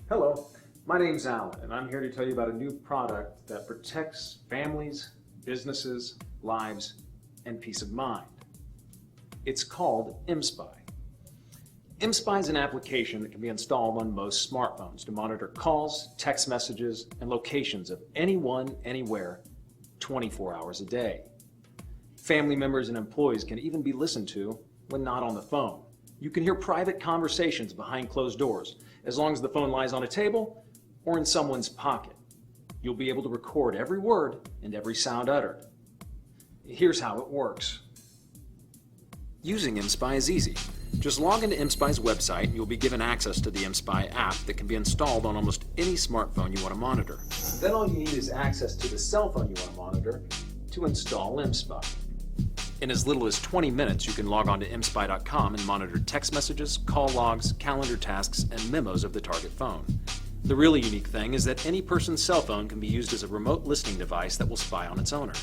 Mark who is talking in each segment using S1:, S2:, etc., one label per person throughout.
S1: Hello, my name's Alan, and I'm here to tell you about a new product that protects families, businesses, lives, and peace of mind. It's called mSpy. mSpy is an application that can be installed on most smartphones to monitor calls, text messages, and locations of anyone, anywhere, 24 hours a day. Family members and employees can even be listened to when not on the phone. You can hear private conversations behind closed doors, as long as the phone lies on a table or in someone's pocket. You'll be able to record every word and every sound uttered. Here's how it works. Using mSpy is easy. Just log into mSpy's website and you'll be given access to the mSpy app that can be installed on almost any smartphone you want to monitor. Then all you need is access to the cell phone you want to monitor to install mSpy. In as little as 20 minutes, you can log on to mSpy.com and monitor text messages, call logs, calendar tasks, and memos of the target phone. The really unique thing is that any person's cell phone can be used as a remote listening device that will spy on its owner.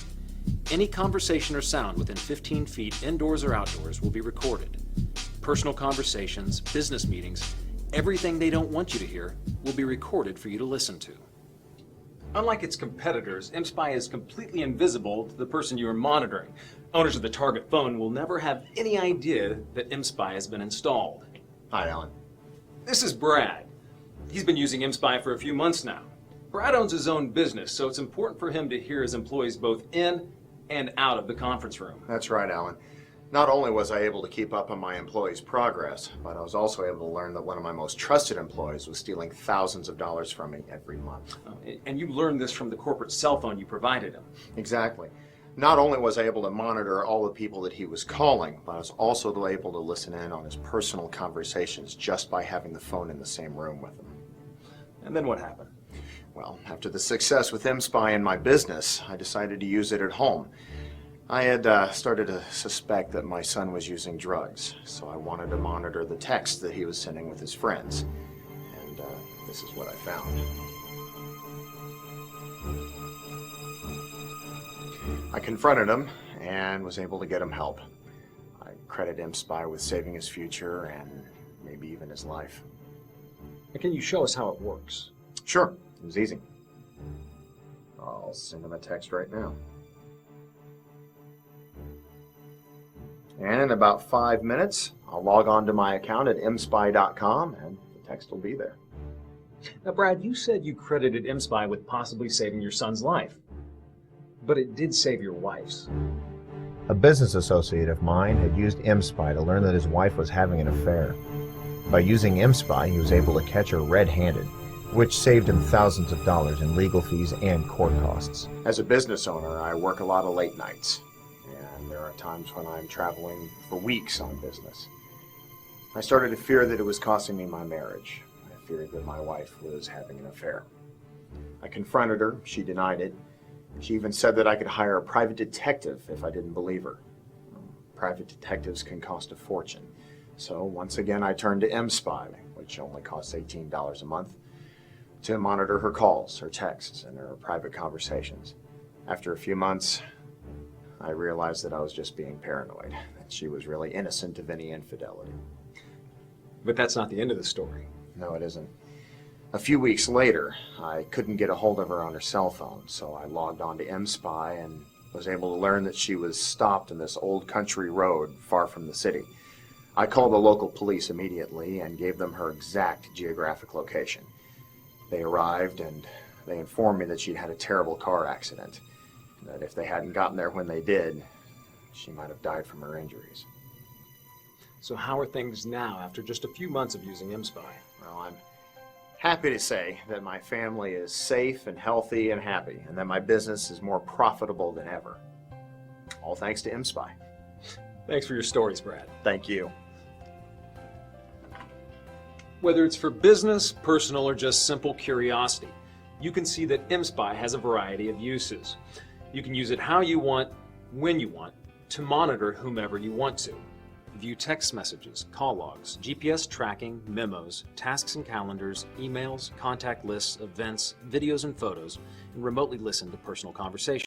S1: Any conversation or sound within 15 feet, indoors or outdoors, will be recorded. Personal conversations, business meetings, everything they don't want you to hear will be recorded for you to listen to. Unlike its competitors, mSpy is completely invisible to the person you are monitoring. Owners of the target phone will never have any idea that mSpy has been installed.
S2: Hi, Alan.
S1: This is Brad. He's been using mSpy for a few months now. Brad owns his own business, so it's important for him to hear his employees both in and out of the conference room.
S2: That's right, Alan. Not only was I able to keep up on my employees' progress, but I was also able to learn that one of my most trusted employees was stealing thousands of dollars from me every month.
S1: And you learned this from the corporate cell phone you provided him.
S2: Exactly. Not only was I able to monitor all the people that he was calling, but I was also able to listen in on his personal conversations just by having the phone in the same room with him.
S1: And then what happened?
S2: Well, after the success with mSpy in my business, I decided to use it at home. I had started to suspect that my son was using drugs, so I wanted to monitor the texts that he was sending with his friends. And this is what I found. I confronted him and was able to get him help. I credit mSpy with saving his future and maybe even his life.
S1: Can you show us how it works?
S2: Sure, it was easy. I'll send him a text right now. And in about 5 minutes, I'll log on to my account at mSpy.com and the text will be there.
S1: Now, Brad, you said you credited mSpy with possibly saving your son's life, but it did save your wife's.
S3: A business associate of mine had used mSpy to learn that his wife was having an affair. By using mSpy, he was able to catch her red-handed, which saved him thousands of dollars in legal fees and court costs.
S2: As a business owner, I work a lot of late nights. And there are times when I'm traveling for weeks on business. I started to fear that it was costing me my marriage. I feared that my wife was having an affair. I confronted her. She denied it. She even said that I could hire a private detective if I didn't believe her. Private detectives can cost a fortune. So once again, I turned to mSpy, which only costs $18 a month, to monitor her calls, her texts, and her private conversations. After a few months, I realized that I was just being paranoid, that she was really innocent of any infidelity.
S1: But that's not the end of the story.
S2: No, it isn't. A few weeks later, I couldn't get a hold of her on her cell phone, so I logged on to mSpy and was able to learn that she was stopped in this old country road far from the city. I called the local police immediately and gave them her exact geographic location. They arrived and they informed me that she'd had a terrible car accident. That if they hadn't gotten there when they did, she might have died from her injuries.
S1: So how are things now after just a few months of using mSpy?
S2: Well, I'm happy to say that my family is safe and healthy and happy, and that my business is more profitable than ever. All thanks to mSpy.
S1: Thanks for your stories, Brad.
S2: Thank you.
S1: Whether it's for business, personal, or just simple curiosity, you can see that mSpy has a variety of uses. You can use it how you want, when you want, to monitor whomever you want to. View text messages, call logs, GPS tracking, memos, tasks and calendars, emails, contact lists, events, videos and photos, and remotely listen to personal conversations.